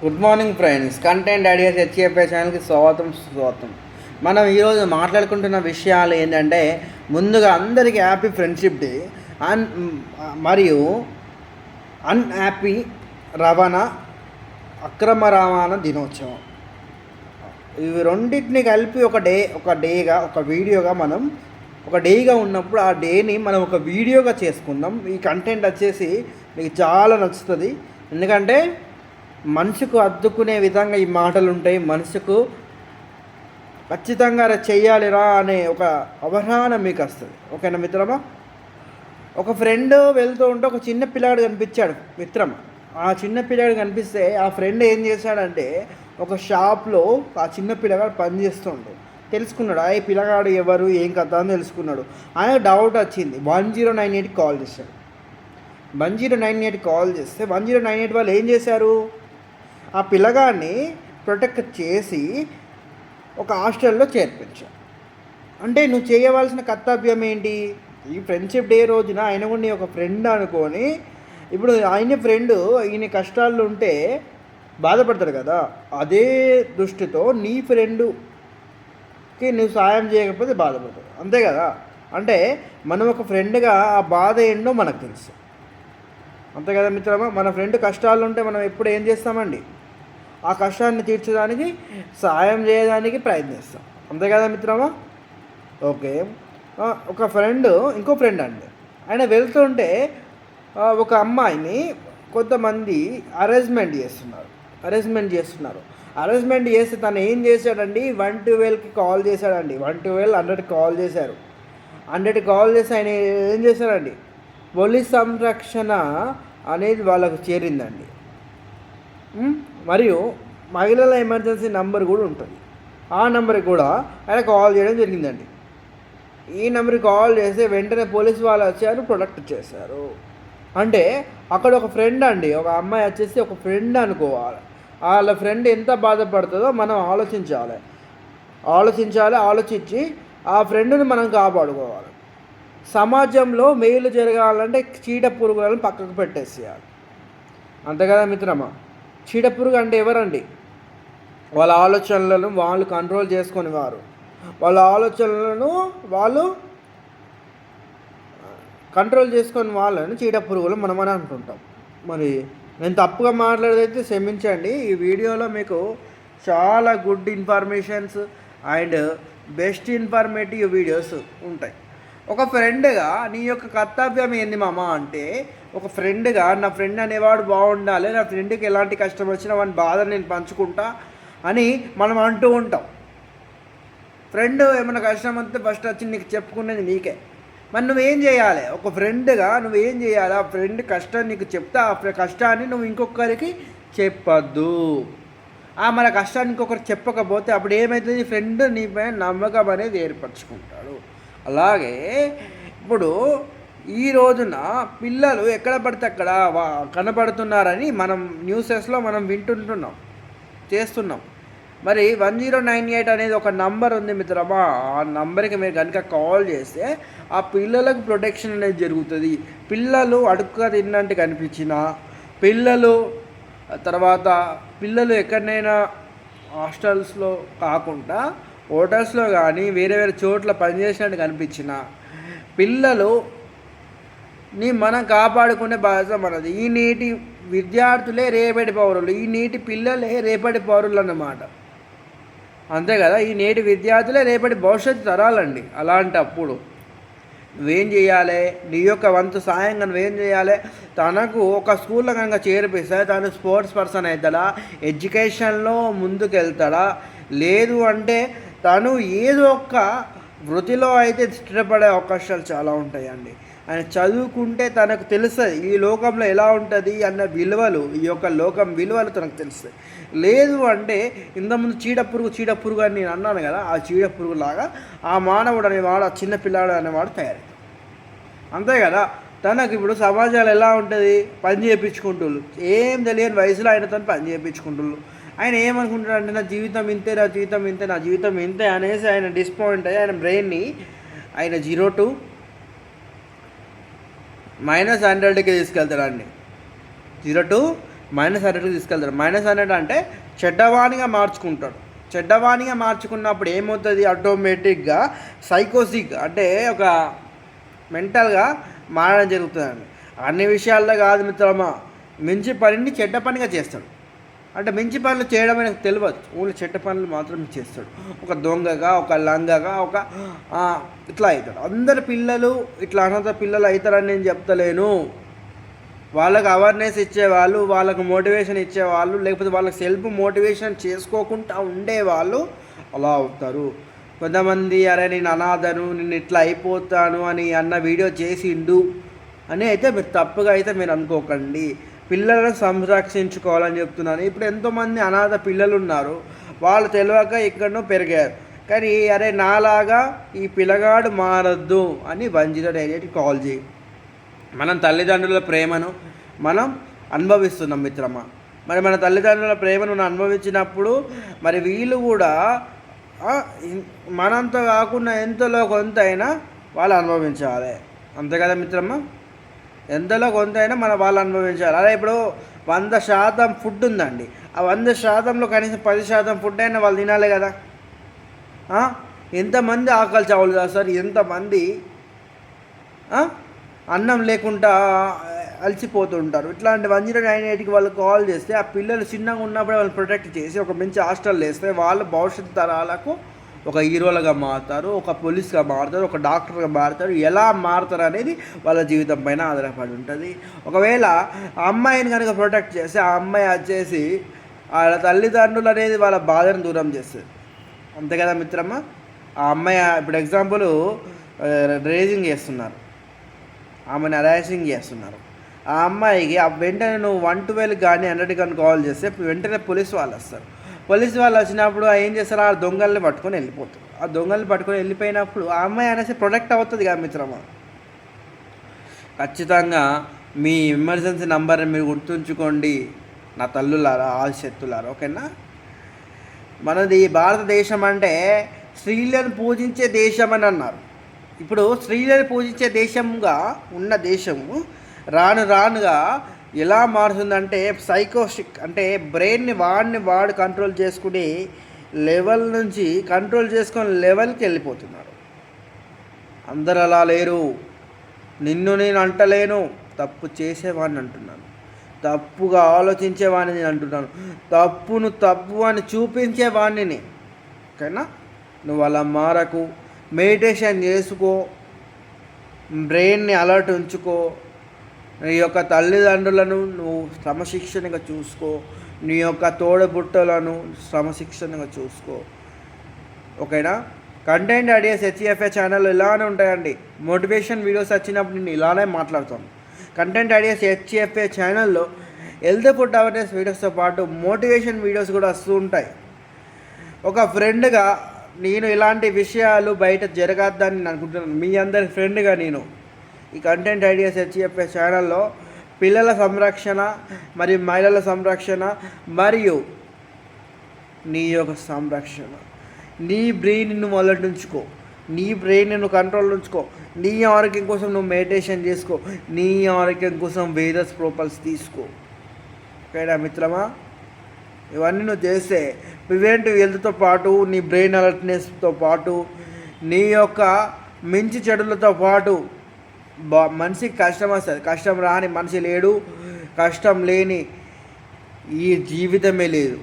Good morning friends, content ideas HAP ఛానల్కి స్వాగతం. మనం ఈరోజు మాట్లాడుకుంటున్న విషయాలు ఏంటంటే, ముందుగా అందరికీ హ్యాపీ ఫ్రెండ్షిప్ డే మరియు అన్హ్యాపీ అక్రమ రవాణా దినోత్సవం. ఇవి రెండింటిని కలిపి ఒక వీడియోగా మనం ఒక డేగా ఉన్నప్పుడు ఆ డేని మనం ఒక వీడియోగా చేసుకుందాం. ఈ కంటెంట్ వచ్చేసి మీకు చాలా నచ్చుతుంది, ఎందుకంటే మనసుకు అద్దుకునే విధంగా ఈ మాటలు ఉంటాయి. మనసుకు ఖచ్చితంగా చెయ్యాలిరా అనే ఒక అవగాహన మీకు వస్తుంది. ఓకేనా మిత్రమా? ఒక ఫ్రెండ్ వెళ్తూ ఉంటే ఒక చిన్న పిల్లాడు కనిపించాడు మిత్రమా. ఆ చిన్న పిల్లాడు కనిపిస్తే ఆ ఫ్రెండ్ ఏం చేశాడంటే, ఒక షాప్లో ఆ చిన్న పిల్లగాడు పనిచేస్తుండు. తెలుసుకున్నాడు ఆ పిల్లగాడు ఎవరు ఏం కథ అని తెలుసుకున్నాడు. ఆయన డౌట్ వచ్చింది, 1098 కాల్ చేశాడు. 1098 కాల్ చేస్తే 1098 వాళ్ళు ఏం చేశారు, ఆ పిల్లగాడిని ప్రొటెక్ట్ చేసి ఒక హాస్టల్లో చేర్పించారు. అంటే నువ్వు చేయవలసిన కర్తవ్యం ఏంటి? ఈ ఫ్రెండ్షిప్ డే రోజున ఆయన కూడా నీ ఒక ఫ్రెండ్ అనుకొని, ఇప్పుడు ఈయన కష్టాల్లో ఉంటే బాధపడతాడు కదా, అదే దృష్టితో నీ ఫ్రెండ్కి నువ్వు సాయం చేయకపోతే బాధపడతాడు, అంతే కదా. అంటే మనం ఒక ఫ్రెండ్గా ఆ బాధ ఏంటో మనకు తెలుసు, అంతే కదా మిత్రమా. మన ఫ్రెండ్ కష్టాలు ఉంటే మనం ఎప్పుడు ఏం చేస్తామండి, ఆ కష్టాన్ని తీర్చడానికి సాయం చేయడానికి ప్రయత్నిస్తాం, అంతే కదా మిత్రమా. ఓకే, ఒక ఫ్రెండ్ ఇంకో ఫ్రెండ్ అండి, ఆయన వెళ్తుంటే ఒక అమ్మాయిని కొంతమంది అరేంజ్మెంట్ చేస్తున్నారు. అరేంజ్మెంట్ చేస్తే తను ఏం చేశాడండి, 112కి కాల్ చేశాడండి. 100కి కాల్ చేశారు. 100కి కాల్ చేసి ఆయన ఏం చేశాడండి, పోలీస్ సంరక్షణ అనేది వాళ్ళకు చేరిందండి. మరియు మహిళల ఎమర్జెన్సీ నెంబర్ కూడా ఉంటుంది. ఆ నెంబర్కి కూడా ఆయన కాల్ చేయడం జరిగిందండి. ఈ నెంబర్కి కాల్ చేస్తే వెంటనే పోలీసు వాళ్ళు వచ్చారు, ప్రొటెక్ట్ చేశారు. అంటే అక్కడ ఒక ఫ్రెండ్ అండి, ఒక అమ్మాయి వచ్చేసి ఒక ఫ్రెండ్ అనుకోవాలి. వాళ్ళ ఫ్రెండ్ ఎంత బాధపడుతుందో మనం ఆలోచించి ఆ ఫ్రెండ్ని మనం కాపాడుకోవాలి. సమాజంలో మేలు జరగాలంటే చీడ పురుగులను పక్కకు పెట్టేసేయాలి, అంతే కదా మిత్రమా. చీడ పురుగు అంటే ఎవరండి? వాళ్ళ ఆలోచనలను వాళ్ళు కంట్రోల్ చేసుకొని వాళ్ళని చీడ పురుగులు మనమని అంటుంటాం. మరి నేను తప్పుగా మాట్లాడేదైతే క్షమించండి. ఈ వీడియోలో మీకు చాలా good informations and best informative videos ఉంటాయి. ఒక ఫ్రెండ్గా నీ యొక్క కర్తవ్యం ఏంది మామ అంటే, ఒక ఫ్రెండ్గా నా ఫ్రెండ్ అనేవాడు బాగుండాలి, నా ఫ్రెండ్కి ఎలాంటి కష్టం వచ్చినా వాని బాధ నేను పంచుకుంటా అని మనం అంటూ ఉంటాం. ఫ్రెండ్ ఏమైనా కష్టం వస్తే ఫస్ట్ వచ్చి నీకు చెప్పుకునేది నీకే. మరి నువ్వేం చేయాలి, ఒక ఫ్రెండ్గా నువ్వేం చేయాలి, ఆ ఫ్రెండ్ కష్టం నీకు చెప్తే ఆ కష్టాన్ని నువ్వు ఇంకొకరికి చెప్పద్దు. మన కష్టాన్ని ఇంకొకరికి చెప్పకపోతే అప్పుడు ఏమవుతుంది, ఫ్రెండ్ నీపై నమ్మకం అనేది ఏర్పరచుకుంటాడు. అలాగే ఇప్పుడు ఈ రోజున పిల్లలు ఎక్కడ పడితే అక్కడ కనపడుతున్నారని మనం న్యూసెస్లో మనం చేస్తున్నాం. మరి 1098 అనేది ఒక నంబర్ ఉంది మిత్రమా. ఆ నంబర్కి మీరు కనుక కాల్ చేస్తే ఆ పిల్లలకు ప్రొటెక్షన్ అనేది జరుగుతుంది. పిల్లలు అడుక్క తిన్నట్టు కనిపించిన పిల్లలు ఎక్కడైనా హాస్టల్స్లో కాకుండా హోటల్స్లో కానీ వేరే చోట్ల పనిచేసినట్టు కనిపించిన పిల్లలుని మనం కాపాడుకునే బాధ్యత మనది. ఈ నీటి విద్యార్థులే రేపటి పౌరులు, ఈ నీటి పిల్లలే రేపటి పౌరులు అన్నమాట, అంతే కదా. ఈ నేటి విద్యార్థులే రేపటి భవిష్యత్తు తరాలండి. అలాంటప్పుడు నువ్వేం చేయాలి, నీ యొక్క వంతు సాయంగా నువ్వేం చేయాలి, తనకు ఒక స్కూల్లో కనుక చేర్పిస్తే తను స్పోర్ట్స్ పర్సన్ అవుతాడా, ఎడ్యుకేషన్లో ముందుకు వెళ్తాడా, లేదు అంటే తను ఏదో ఒక వృత్తిలో అయితే స్థిరపడే అవకాశాలు చాలా ఉంటాయండి. ఆయన చదువుకుంటే తనకు తెలుస్తుంది ఈ లోకంలో ఎలా ఉంటుంది అన్న విలువలు, ఈ యొక్క లోకం విలువలు తనకు తెలుస్తాయి. లేదు అంటే ఇంతకుముందు చీడ పురుగు అని నేను అన్నాను కదా, ఆ చీడ పురుగులాగా ఆ మానవుడు అనేవాడు, ఆ చిన్న పిల్లాడు అనేవాడు తయారవుతాడు, అంతే కదా. తనకు ఇప్పుడు సమాజాలు ఎలా ఉంటుంది, పని చేయించుకుంటుళ్ళు, ఏం తెలియని వయసులో ఆయనతో పని చేయించుకుంటుళ్ళు. ఆయన ఏమనుకుంటాడు అంటే, నా జీవితం ఇంతే అనేసి ఆయన డిస్పాయింట్ అయ్యి ఆయన బ్రెయిన్ని ఆయన 0 to -100కి తీసుకెళ్తాడండి. 0 to -100కి తీసుకెళ్తాడు. -100 అంటే చెడ్డవానిగా మార్చుకుంటాడు. చెడ్డవానిగా మార్చుకున్నప్పుడు ఏమవుతుంది, ఆటోమేటిక్గా సైకోసిక్ అంటే ఒక మెంటల్గా మారడం జరుగుతుందండి. అన్ని విషయాల్లో కాదు మిత్రమా, మంచి పనిని చెడ్డ పనిగా చేస్తాడు. అంటే మంచి పనులు చేయడం ఆయనకు తెలియదు, ఓన్లీ చెడ్డ పనులు మాత్రమే చేస్తాడు. ఒక దొంగగా, ఒక లంగగా, ఒక ఇట్లా అవుతాడు. అందరి పిల్లలు ఇట్లా అనాథ పిల్లలు అవుతారని నేను చెప్తలేను. వాళ్ళకి అవేర్నెస్ ఇచ్చేవాళ్ళు, వాళ్ళకు మోటివేషన్ ఇచ్చేవాళ్ళు, లేకపోతే వాళ్ళకి సెల్ఫ్ మోటివేషన్ చేసుకోకుండా ఉండేవాళ్ళు అలా అవుతారు. కొంతమంది అరే నేను అనాథను, నేను ఇట్లా అయిపోతాను అని అన్న వీడియో చేసిండు అని అయితే మీరు తప్పుగా అయితే మీరు అనుకోకండి. పిల్లలను సంరక్షించుకోవాలని చెప్తున్నాను. ఇప్పుడు ఎంతోమంది అనాథ పిల్లలు ఉన్నారు, వాళ్ళు తెలియక ఎక్కడనో పెరిగారు. కానీ అరే నాలాగా ఈ పిల్లగాడు మారద్దు అని 109కి కాల్ చేయి. మనం తల్లిదండ్రుల ప్రేమను మనం అనుభవిస్తున్నాం మిత్రమా. మరి మన తల్లిదండ్రుల ప్రేమను అనుభవించినప్పుడు మరి వీళ్ళు కూడా మనంతో కాకుండా ఎంతలో కొంత అయినా వాళ్ళు అనుభవించాలి. అంతే కదా మిత్రమా, ఎంతలో కొంత అయినా వాళ్ళు అనుభవించాలి. అదే ఇప్పుడు 100% ఫుడ్ ఉందండి, ఆ 100%లో కనీసం 10% ఫుడ్ అయినా వాళ్ళు తినాలి కదా. ఎంతమంది ఆకలి చావులు చేస్తారు, ఎంతమంది అన్నం లేకుండా అలసిపోతుంటారు. ఇట్లాంటి 109కి వాళ్ళు కాల్ చేస్తే ఆ పిల్లలు చిన్నగా ఉన్నప్పుడే వాళ్ళు ప్రొటెక్ట్ చేసి ఒక మంచి హాస్టల్ వేస్తే వాళ్ళు భవిష్యత్తు తరాలకు ఒక హీరోలుగా మారుతారు, ఒక పోలీస్గా మారుతారు, ఒక డాక్టర్గా మారుతారు. ఎలా మారుతారు అనేది వాళ్ళ జీవితం పైన ఆధారపడి ఉంటుంది. ఒకవేళ ఆ అమ్మాయిని కనుక ప్రొటెక్ట్ చేస్తే ఆ అమ్మాయి వచ్చేసి వాళ్ళ తల్లిదండ్రులు అనేది వాళ్ళ బాధను దూరం చేస్తుంది. అంతే కదా మిత్రమా. ఆ అమ్మాయి ఇప్పుడు ఎగ్జాంపుల్ రేజింగ్ చేస్తున్నారు, ఆమెను హరాసింగ్ చేస్తున్నారు. ఆ అమ్మాయికి వెంటనే నువ్వు 112 కానీ 100 కానీ కాల్ చేస్తే వెంటనే పోలీసు వాళ్ళు వస్తారు. పోలీసు వాళ్ళు వచ్చినప్పుడు ఏం చేస్తారు, ఆ దొంగల్ని పట్టుకొని వెళ్ళిపోతారు. ఆ దొంగల్ని పట్టుకొని వెళ్ళిపోయినప్పుడు ఆ అమ్మాయి అనేసి ప్రొటెక్ట్ అవుతుంది కదా మిత్రమా. ఖచ్చితంగా మీ ఎమర్జెన్సీ నంబర్ని మీరు గుర్తుంచుకోండి నా తల్లులారా, ఆశక్తులారా, ఓకేనా. మనది భారతదేశం అంటే స్త్రీలను పూజించే దేశం అని అన్నారు. ఇప్పుడు స్త్రీలను పూజించే దేశంగా ఉన్న దేశము రానుగా ఎలా మారుతుందంటే సైకోసిక్ అంటే బ్రెయిన్ని వాడు కంట్రోల్ చేసుకుని లెవెల్ నుంచి కంట్రోల్ చేసుకొని లెవెల్కి వెళ్ళిపోతున్నారు. అందరు అలా లేరు. నిన్ను నేను అంటలేను, తప్పు చేసేవాడిని అంటున్నాను, తప్పుగా ఆలోచించేవాడిని నేను అంటున్నాను, తప్పును తప్పు అని చూపించేవాడిని. ఓకేనా, నువ్వు అలా మారకు. మెడిటేషన్ చేసుకో, బ్రెయిన్ని అలర్ట్ ఉంచుకో, నీ యొక్క తల్లిదండ్రులను నువ్వు క్రమశిక్షణగా చూసుకో, నీ యొక్క తోడబుట్టలను క్రమశిక్షణగా చూసుకో. ఓకేనా. కంటెంట్ ఐడియాస్ హెచ్ఎఫ్ఏ ఛానల్ ఇలానే ఉంటాయండి. మోటివేషన్ వీడియోస్ వచ్చినప్పుడు నేను ఇలానే మాట్లాడతాను. కంటెంట్ ఐడియాస్ హెచ్ఎఫ్ఏ ఛానల్లో హెల్త్ ఫుడ్ అవేర్నెస్ వీడియోస్తో పాటు మోటివేషన్ వీడియోస్ కూడా వస్తూ ఉంటాయి. ఒక ఫ్రెండ్గా నేను ఇలాంటి విషయాలు బయట జరగద్దని నేను అనుకుంటున్నాను. మీ అందరి ఫ్రెండ్గా నేను ఈ కంటెంట్ ఐడియాస్ హెచ్ఎఫ్ఏ ఛానల్లో పిల్లల సంరక్షణ మరియు మహిళల సంరక్షణ మరియు నీ యొక్క సంరక్షణ, నీ బ్రెయిన్ నువ్వు అలర్ట్ ఉంచుకో, నీ బ్రెయిన్ నువ్వు కంట్రోల్ ఉంచుకో, నీ ఆరోగ్యం కోసం నువ్వు మెడిటేషన్ చేసుకో, నీ ఆరోగ్యం కోసం వేదస్ ప్రోపల్స్ తీసుకో. ఓకేనా మిత్రమా. ఇవన్నీ నువ్వు చేస్తే ప్రివెంటివ్ హెల్త్తో పాటు నీ బ్రెయిన్ అలర్ట్నెస్తో పాటు నీ యొక్క మంచి చెడులతో పాటు మనిషికి కష్టం వస్తుంది. కష్టం రాని మనిషి లేడు, కష్టం లేని ఈ జీవితమే లేదు.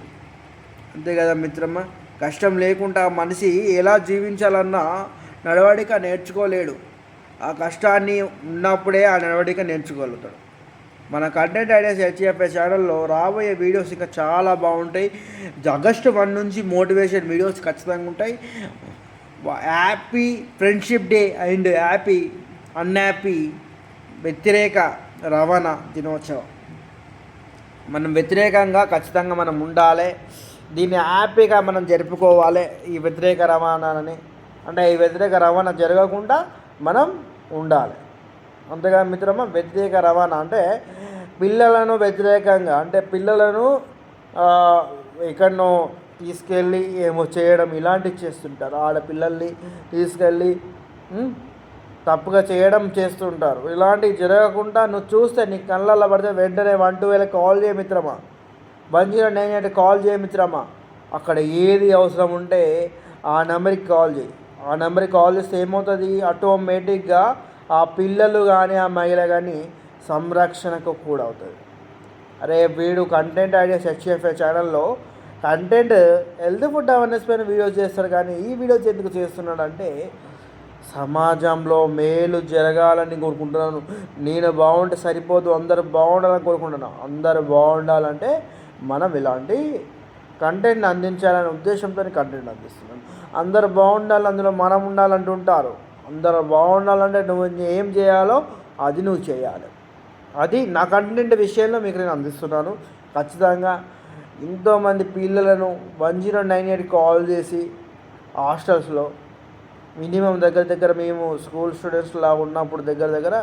అంతే కదా మిత్రమా. కష్టం లేకుండా మనిషి ఎలా జీవించాలన్నా నడవడిక నేర్చుకోలేడు. ఆ కష్టాన్ని ఉన్నప్పుడే ఆ నడవడిక నేర్చుకోగలుగుతాడు. మన కంటెంట్ ఐడియాస్ హెచ్ఎఫ్ఏ ఛానల్లో రాబోయే వీడియోస్ ఇంకా చాలా బాగుంటాయి. ఆగస్టు 1 నుంచి మోటివేషన్ వీడియోస్ ఖచ్చితంగా ఉంటాయి. Happy friendship day and happy unhappy వ్యతిరేక రవాణా దినోత్సవం. మనం వ్యతిరేకంగా ఖచ్చితంగా మనం ఉండాలి. దీన్ని హ్యాపీగా మనం జరుపుకోవాలి ఈ వ్యతిరేక రవాణాని. అంటే ఈ వ్యతిరేక రవాణా జరగకుండా మనం ఉండాలి. అంతేగా మిత్రమా. వ్యతిరేక రవాణా అంటే పిల్లలను వ్యతిరేకంగా, అంటే పిల్లలను ఎక్కడనో తీసుకెళ్ళి ఏమో చేయడం ఇలాంటివి చేస్తుంటారు. ఆడపిల్లల్ని తీసుకెళ్ళి తప్పుగా చేయడం చేస్తుంటారు. ఇలాంటివి జరగకుండా నువ్వు చూస్తే నీ కళ్ళల్లో పడితే వెంటనే 112 కాల్ చేయ మిత్రమా, 109 కాల్ చేయ మిత్రమా. అక్కడ ఏది అవసరం ఉంటే ఆ నెంబర్కి కాల్ చేయి. ఆ నెంబర్కి కాల్ చేస్తే ఏమవుతుంది, ఆటోమేటిక్గా ఆ పిల్లలు కానీ ఆ మహిళ కానీ సంరక్షణకు కూడా అవుతుంది. అరే వీడు కంటెంట్ ఐడియాస్ హెచ్ఎఫ్ఏ ఛానల్లో కంటెంట్ హెల్త్ ఫుడ్ అవేర్నెస్ పైన వీడియోస్ చేస్తాడు, కానీ ఈ వీడియోస్ ఎందుకు చేస్తున్నాడు అంటే సమాజంలో మేలు జరగాలని కోరుకుంటున్నాను. నేను బాగుంటే సరిపోదు, అందరూ బాగుండాలని కోరుకుంటున్నాను. అందరూ బాగుండాలంటే మనం ఇలాంటి కంటెంట్ని అందించాలనే ఉద్దేశంతో కంటెంట్ అందిస్తున్నాను. అందరూ బాగుండాలి, అందులో మనం ఉండాలంటుంటారు. అందరూ బాగుండాలంటే నువ్వు ఏం చేయాలో అది నువ్వు చేయాలి. అది నా కంటెంట్ విషయంలో మీకు నేను అందిస్తున్నాను. ఖచ్చితంగా ఎంతోమంది పిల్లలను 1098 కాల్ చేసి హాస్టల్స్లో మినిమం దగ్గర మేము స్కూల్ స్టూడెంట్స్లా ఉన్నప్పుడు దగ్గర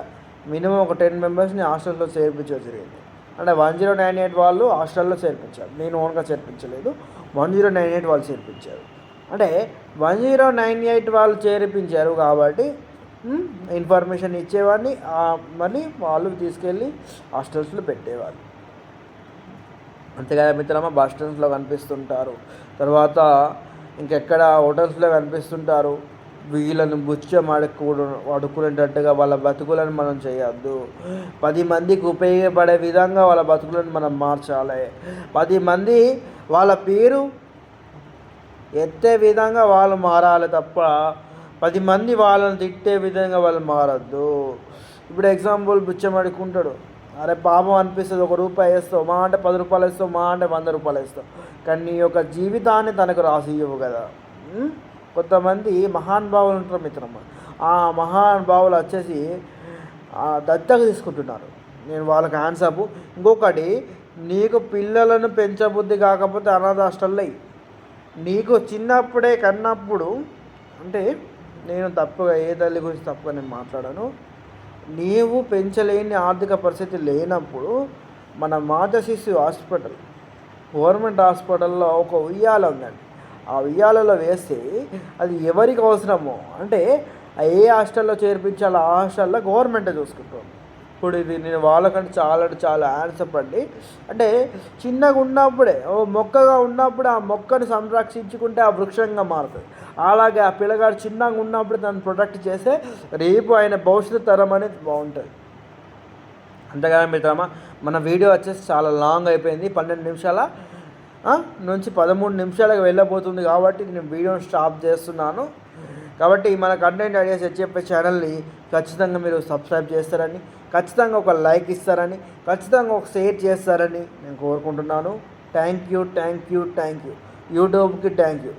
మినిమం ఒక 10 మెంబర్స్ని హాస్టల్లో చేర్పించడం జరిగింది. అంటే 1098 వాళ్ళు హాస్టల్లో చేర్పించారు, నేను ఓన్గా చేర్పించలేదు. 1098 వాళ్ళు చేర్పించారు. అంటే 1098 వాళ్ళు చేర్పించారు కాబట్టి ఇన్ఫర్మేషన్ ఇచ్చేవాడిని, మళ్ళీ వాళ్ళు తీసుకెళ్ళి హాస్టల్స్లో పెట్టేవాళ్ళు. అంతేకాదు మిత్రమా, బస్ స్టాండ్స్లో కనిపిస్తుంటారు, తర్వాత ఇంకెక్కడ హోటల్స్లో కనిపిస్తుంటారు. వీళ్ళను బుచ్చం అడుక్కునేటట్టుగా వాళ్ళ బతుకులను మనం చేయొద్దు. 10 మందికి ఉపయోగపడే విధంగా వాళ్ళ బతుకులను మనం మార్చాలి. 10 మంది వాళ్ళ పేరు ఎత్తే విధంగా వాళ్ళు మారాలి తప్ప 10 మంది వాళ్ళని తిట్టే విధంగా వాళ్ళు మారద్దు. ఇప్పుడు ఎగ్జాంపుల్ బుచ్చం అడుక్కుంటాడు, అరే పాపం అనిపిస్తుంది, ₹1 వేస్తావు, మా అంటే ₹10 వేస్తావు, మా అంటే ₹100 వేస్తావు, కానీ నీ యొక్క జీవితాన్ని తనకు రాసి ఇవ్వవు కదా. కొంతమంది మహానుభావులు ఉంటారు మిత్రమ్మ, ఆ మహానుభావులు వచ్చేసి దత్తత తీసుకుంటున్నారు. నేను వాళ్ళకి హ్యాండ్సప్. ఇంకొకటి, నీకు పిల్లలను పెంచబుద్ధి కాకపోతే అనాథ హాస్టల్లో నీకు చిన్నప్పుడే కన్నప్పుడు, అంటే నేను తప్పుగా ఏ తల్లి గురించి తప్పుగా నేను మాట్లాడాను, నీవు పెంచలేని ఆర్థిక పరిస్థితి లేనప్పుడు మన మాతా శిశు హాస్పిటల్, గవర్నమెంట్ హాస్పిటల్లో ఒక ఉయ్యాల ఉందండి. ఆ ఉయ్యాలలో వేస్తే అది ఎవరికి అవసరమో, అంటే ఏ హాస్టల్లో చేర్పించాలో ఆ హాస్టల్లో గవర్నమెంటే చూసుకుంటాం. ఇప్పుడు ఇది నేను వాళ్ళకంటే చాలా హ్యాండ్సప్ అండి. అంటే చిన్నగా ఉన్నప్పుడే మొక్కగా ఉన్నప్పుడు ఆ మొక్కను సంరక్షించుకుంటే ఆ వృక్షంగా మారుతుంది. అలాగే ఆ పిల్లగాడు చిన్నగా ఉన్నప్పుడు దాన్ని ప్రొటెక్ట్ చేస్తే రేపు ఆయన భవిష్యత్తు తరం అనేది బాగుంటుంది. అంతేగాని మిత్రమా, మన వీడియో వచ్చేసి చాలా లాంగ్ అయిపోయింది. 12 నిమిషాల నుంచి 13 నిమిషాలకు వెళ్ళబోతుంది కాబట్టి నేను వీడియోని స్టాప్ చేస్తున్నాను. కాబట్టి మన కంటెంట్ ఐడియాస్ హెచ్ఎఫ్ఏ ఛానల్ని ఖచ్చితంగా మీరు సబ్స్క్రైబ్ చేస్తారని, ఖచ్చితంగా ఒక లైక్ ఇస్తారని, ఖచ్చితంగా ఒక షేర్ చేస్తారని నేను కోరుకుంటున్నాను. Thank you. యూట్యూబ్కి థ్యాంక్ యూ.